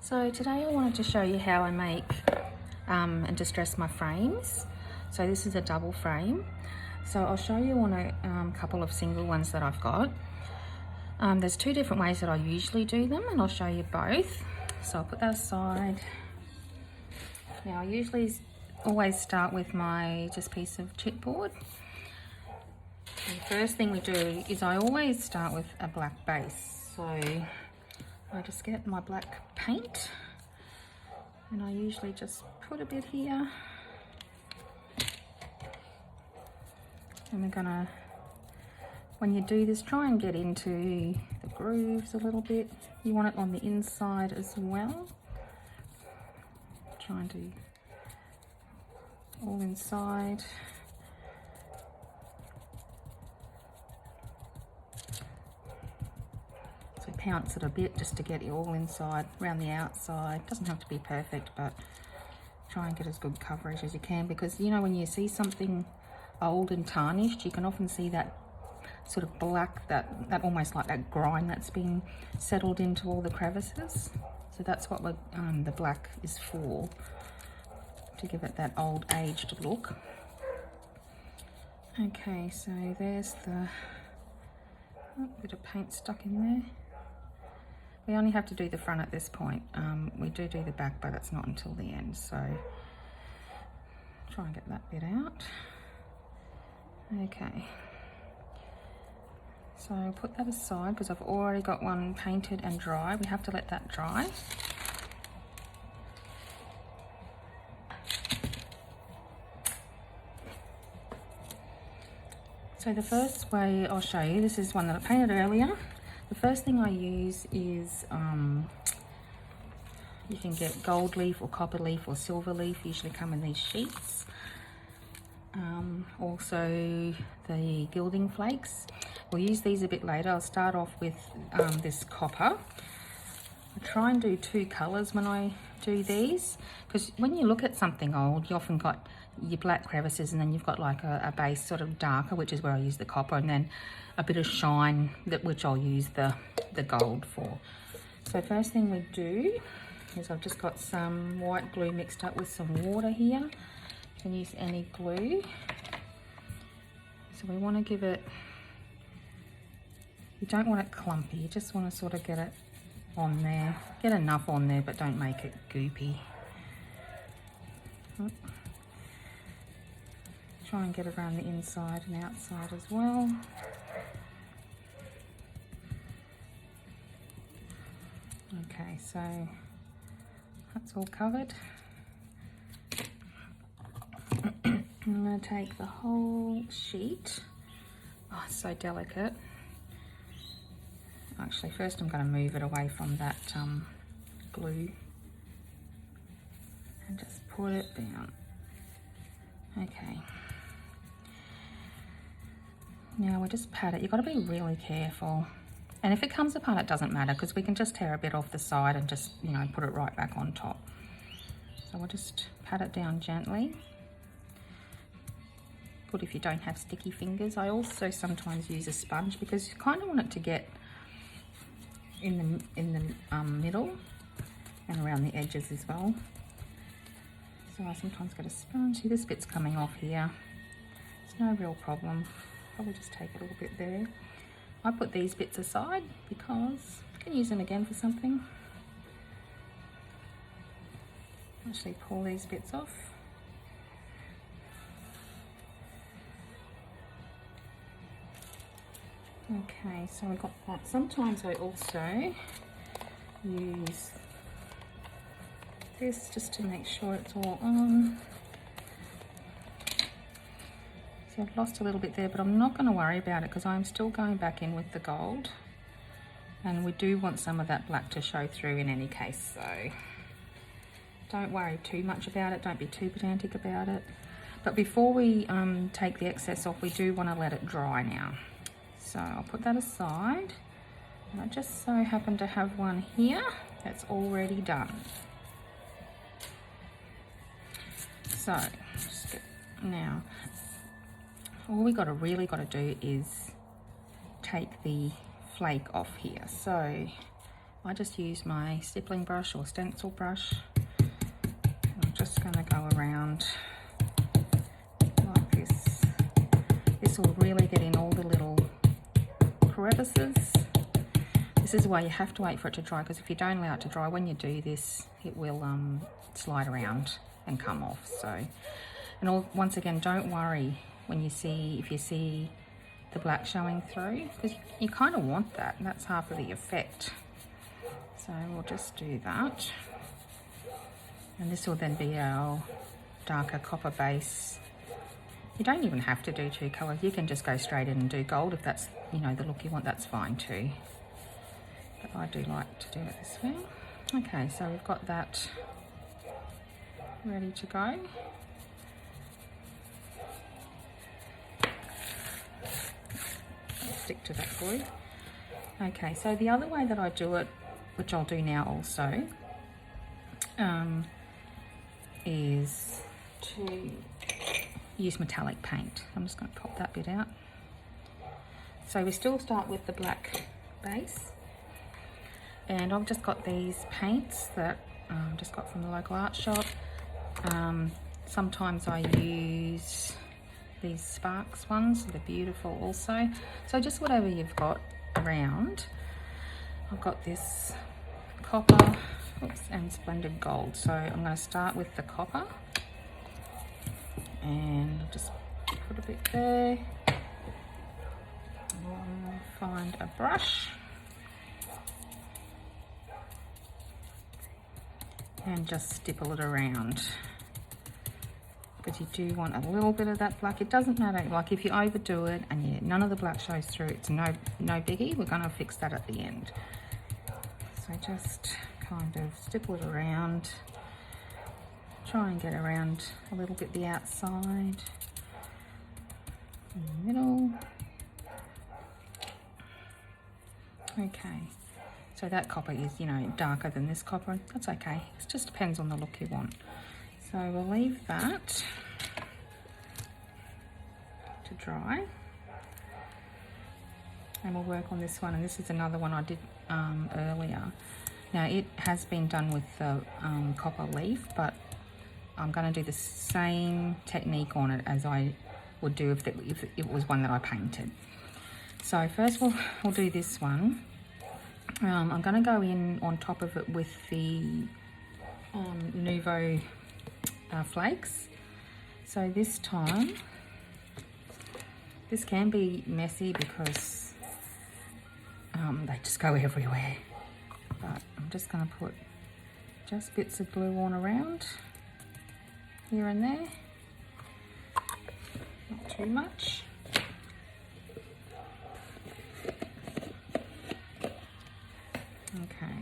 So today I wanted to show you how I make and distress my frames. So this is a double frame. So I'll show you on a couple of single ones that I've got. There's two different ways that I usually do them, and I'll show you both. So I'll put that aside. Now I usually always start with my piece of chipboard. The first thing we do is I always start with a black base. So I just get my black paint and I usually just put a bit here, and we're gonna, when you do this, try and get into the grooves a little bit. You want it on the inside as well. Try and do all inside. So pounce it a bit just to get it all inside, around the outside. Doesn't have to be perfect, but try and get as good coverage as you can, because you know when you see something old and tarnished, you can often see that sort of black, that almost like that grime that's been settled into all the crevices. So that's what the black is for, to give it that old aged look. Okay, so there's the bit of paint stuck in there. We only have to do the front at this point. We do the back, but it's not until the end. So try and get that bit out. Okay. So I'll put that aside because I've already got one painted and dry. We have to let that dry. So the first way I'll show you, this is one that I painted earlier. The first thing I use is, you can get gold leaf or copper leaf or silver leaf, usually come in these sheets. Also the gilding flakes. We'll use these a bit later. I'll start off with this copper. I try and do two colours when I do these, because when you look at something old, you often got your black crevices and then you've got like a base sort of darker, which is where I use the copper, and then a bit of shine, which I'll use the gold for. So first thing we do is I've just got some white glue mixed up with some water here. You can use any glue. So we want to give it, you don't want it clumpy, you just want to sort of get it on there. Get enough on there, but don't make it goopy. Try and get it around the inside and outside as well. Okay, so that's all covered. I'm going to take the whole sheet. Oh, it's so delicate. Actually, first I'm going to move it away from that glue and just put it down. Okay. Now we just pat it. You've got to be really careful. And if it comes apart, it doesn't matter, because we can just tear a bit off the side and just, you know, put it right back on top. So we'll just pat it down gently. Good if you don't have sticky fingers. I also sometimes use a sponge, because you kind of want it to get in the middle and around the edges as well. So I sometimes get a sponge. See, this bit's coming off here. It's no real problem. Probably just take a little bit there. I put these bits aside because I can use them again for something. Actually pull these bits off. Okay, so I got that. Sometimes I also use this just to make sure it's all on. So I've lost a little bit there, but I'm not going to worry about it because I'm still going back in with the gold. And we do want some of that black to show through in any case, so don't worry too much about it. Don't be too pedantic about it. But before we take the excess off, we do want to let it dry now. So I'll put that aside. And I just so happen to have one here that's already done. So now, all we really got to do is take the flake off here. So I just use my stippling brush or stencil brush. I'm just going to go around like this. This will really get in all the little crevices. This is why you have to wait for it to dry, because if you don't allow it to dry, when you do this, it will slide around and come off. So, and once again, don't worry when you see, if you see the black showing through, because you kind of want that, and that's half of the effect. So we'll just do that. And this will then be our darker copper base. You don't even have to do 2 colours. You can just go straight in and do gold if that's, you know, the look you want. That's fine too. But I do like to do it this way. Okay, so we've got that ready to go. I'll stick to that for you. Okay, so the other way that I do it, which I'll do now also, is to use metallic paint. I'm just going to pop that bit out. So we still start with the black base, and I've just got these paints that I just got from the local art shop. Sometimes I use these Sparks ones, they're beautiful also. So just whatever you've got around. I've got this copper, and splendid gold. So I'm going to start with the copper, and I'll just put a bit there. I'll find a brush and just stipple it around, because you do want a little bit of that black. It doesn't matter, like if you overdo it and none of the black shows through, it's no biggie. We're going to fix that at the end. So just kind of stipple it around, try and get around a little bit the outside, in the middle. Okay, so that copper is, you know, darker than this copper. That's okay, it just depends on the look you want. So we'll leave that to dry, and we'll work on this one. And this is another one I did earlier. Now it has been done with the copper leaf, but I'm going to do the same technique on it as I would do if it was one that I painted. So first we'll do this one. I'm going to go in on top of it with the Nouveau flakes. So this time, this can be messy because they just go everywhere. But I'm just going to put just bits of glue on around here and there, not too much. Okay,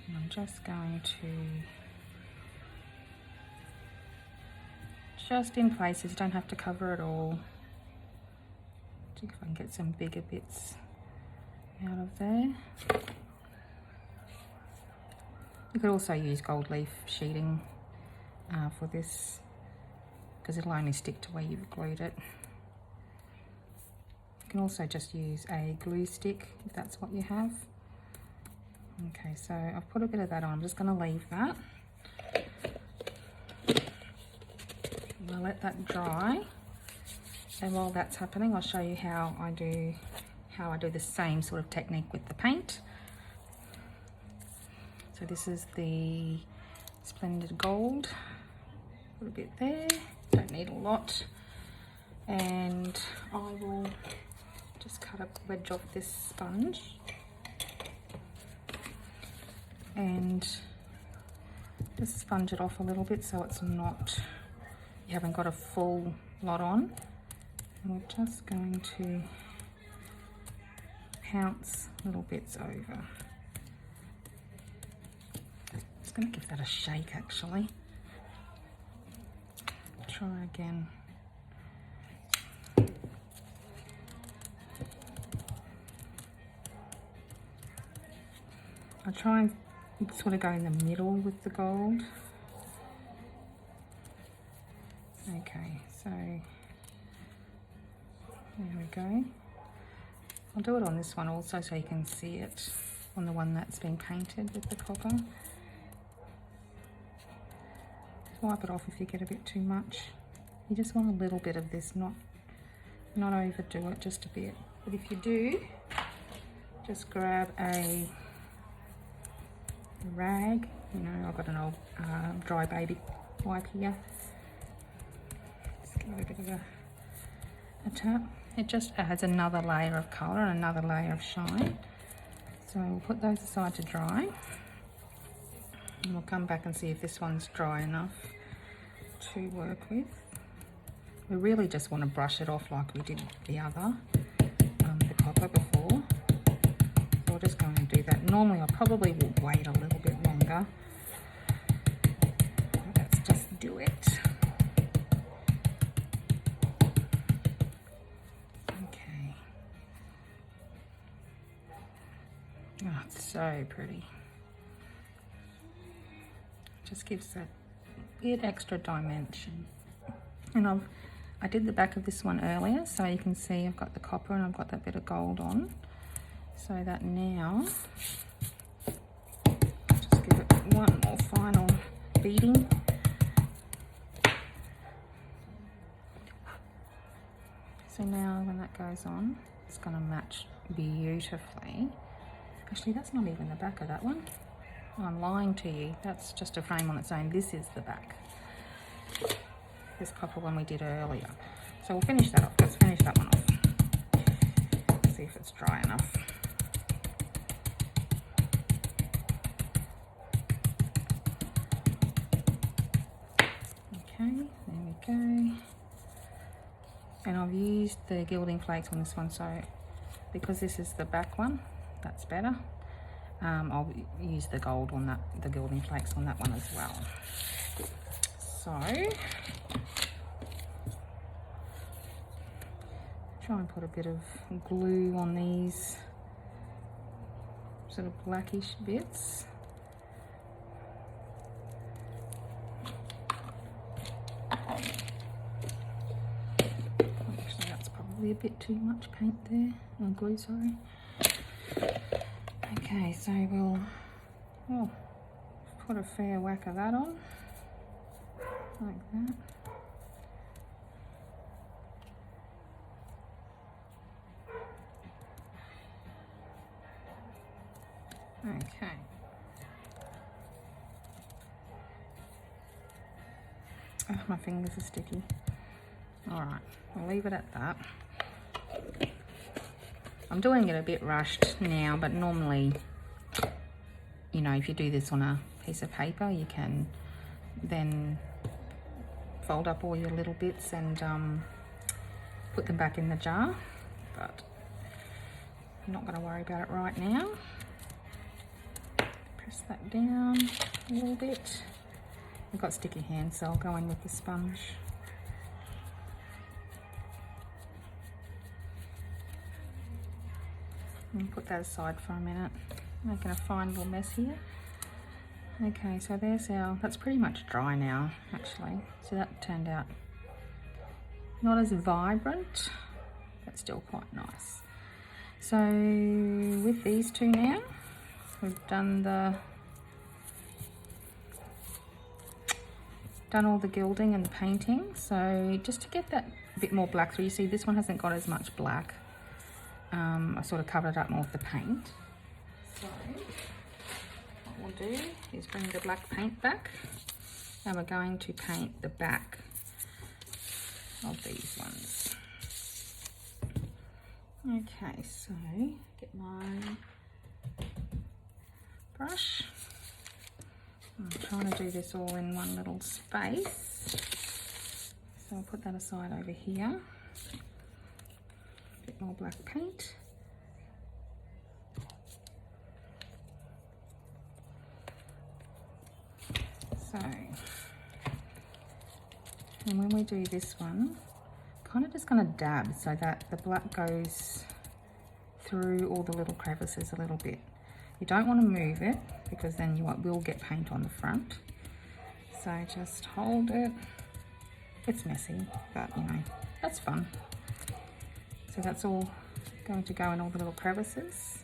and I'm just going to, just in places, you don't have to cover it all. See if I can get some bigger bits out of there. You could also use gold leaf sheeting for this, because it'll only stick to where you've glued it. You can also just use a glue stick if that's what you have. Okay, so I've put a bit of that on. I'm just going to leave that. I'll let that dry, and while that's happening, I'll show you how I do the same sort of technique with the paint. So this is the Splendid Gold. Put a bit there, don't need a lot. And I will just cut a wedge off this sponge and just sponge it off a little bit so it's not, you haven't got a full lot on. And we're just going to pounce little bits over. Just going to give that a shake actually. Try again. I try and sort of go in the middle with the gold. Okay, so there we go. I'll do it on this one also so you can see it. on the one that's been painted with the copper. Wipe it off if you get a bit too much. You just want a little bit of this, not overdo it, just a bit. But if you do, just grab a rag. You know, I've got an old dry baby wipe here. Just give it a bit of a tap. It just adds another layer of colour and another layer of shine. So we'll put those aside to dry. And we'll come back and see if this one's dry enough to work with. We really just want to brush it off like we did the other, the copper before. So we're just going to do that. Normally I probably will wait a little bit longer. Let's just do it. Okay. Oh, it's so pretty. Just gives that bit extra dimension. And I did the back of this one earlier, so you can see I've got the copper and I've got that bit of gold on, so that now just give it one more final beating. So now when that goes on, it's going to match beautifully. Actually, that's not even the back of that one. I'm lying to you. That's just a frame on its own. This is the back. This copper one we did earlier. So we'll finish that off. Let's finish that one off. See if it's dry enough. Okay, there we go. And I've used the gilding flakes on this one, so because this is the back one, that's better. I'll use the gold on that, the gilding flakes on that one as well. So try and put a bit of glue on these sort of blackish bits. Actually, that's probably a bit too much paint there, or glue, sorry. Okay, so we'll put a fair whack of that on, like that. Okay. Oh, my fingers are sticky. Alright, we'll leave it at that. I'm doing it a bit rushed now, but normally, you know, if you do this on a piece of paper, you can then fold up all your little bits and put them back in the jar, but I'm not going to worry about it right now. Press that down a little bit. I've got sticky hands, so I'll go in with the sponge. And put that aside for a minute. Making a fine little mess here. Okay, so there's our, that's pretty much dry now, actually. So that turned out not as vibrant, but still quite nice. So with these two now, we've done all the gilding and the painting. So just to get that bit more black through, you see this one hasn't got as much black. I sort of covered it up more with the paint. So what we'll do is bring the black paint back, and we're going to paint the back of these ones. Okay, so get my brush. I'm trying to do this all in one little space. So I'll put that aside over here. Bit more black paint. So, and when we do this one, kind of just going to dab so that the black goes through all the little crevices a little bit. You don't want to move it because then you will get paint on the front. So just hold it. It's messy, but you know, that's fun. So that's all going to go in all the little crevices.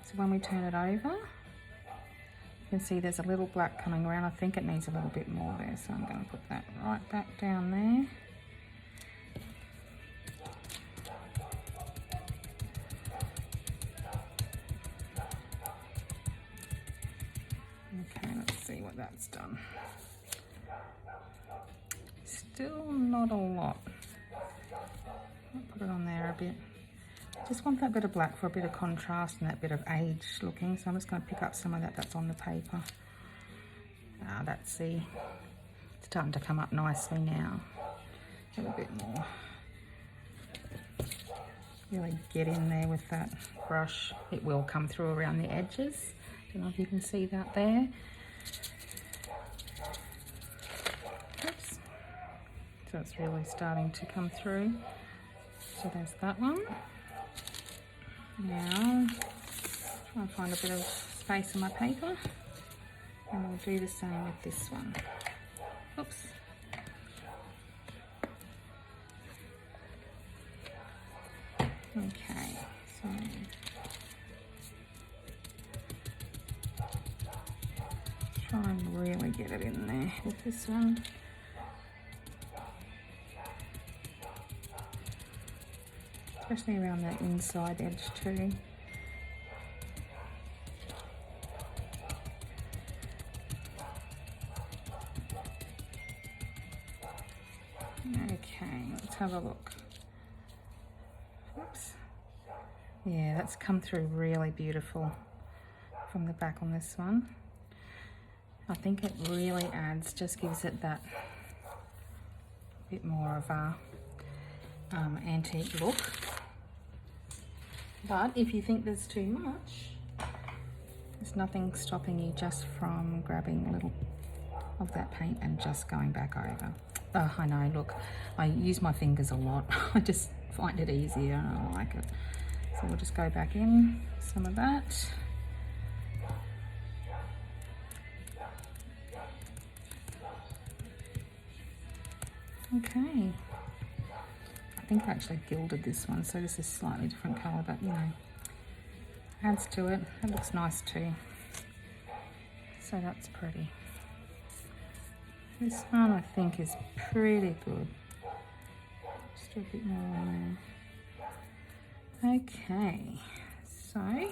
So when we turn it over, you can see there's a little black coming around. I think it needs a little bit more there, so I'm going to put that right back down there. Okay, let's see what that's done. Still not a lot. I'll put it on there a bit. Just want that bit of black for a bit of contrast and that bit of age looking. So I'm just going to pick up some of that that's on the paper. Ah, that's it's starting to come up nicely now. A little bit more. Really get in there with that brush. It will come through around the edges. Don't know if you can see that there. Oops. So it's really starting to come through. So there's that one. Now, try and find a bit of space on my paper, and we'll do the same with this one. Oops. Okay, so try and really get it in there with this one. Especially around that inside edge too. Okay, let's have a look. Oops. Yeah, that's come through really beautiful from the back on this one. I think it really adds, just gives it that bit more of a antique look. But if you think there's too much, there's nothing stopping you just from grabbing a little of that paint and just going back over. Oh, I know, look, I use my fingers a lot. I just find it easier and I like it. So we'll just go back in some of that. Okay. I think I actually gilded this one, so this is slightly different colour, but you know, adds to it. It looks nice too. So that's pretty. This one I think is pretty good. Just do a bit more on there. Okay, so I'll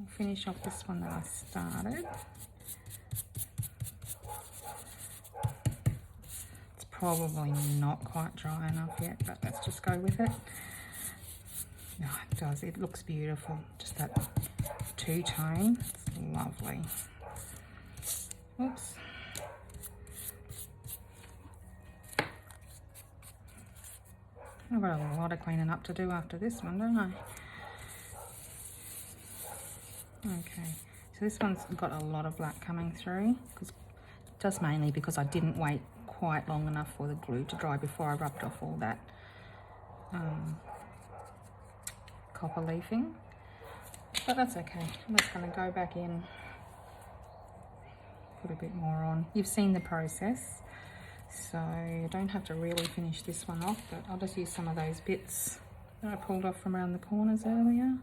finish off this one that I started. Probably not quite dry enough yet, but let's just go with it. No, it does. It looks beautiful. Just that two-tone. It's lovely. Oops. I've got a lot of cleaning up to do after this one, don't I? Okay. So this one's got a lot of black coming through, just mainly because I didn't wait quite long enough for the glue to dry before I rubbed off all that copper leafing, but that's okay. I'm just going to go back in, put a bit more on. You've seen the process, so you don't have to really finish this one off, but I'll just use some of those bits that I pulled off from around the corners earlier.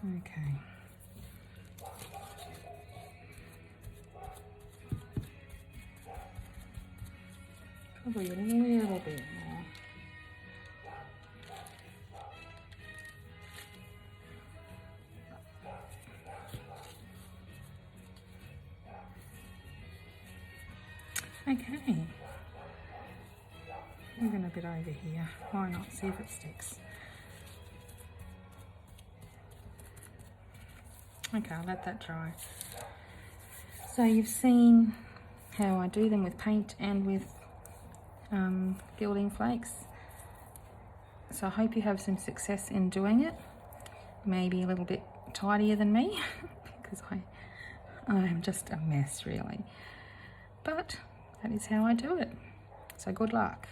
Okay. Probably a little bit more. Okay. Even a bit over here. Why not? See if it sticks. Okay, I'll let that dry. So you've seen how I do them with paint and with gilding flakes. So I hope you have some success in doing it. Maybe a little bit tidier than me because I am just a mess really. But that is how I do it. So good luck.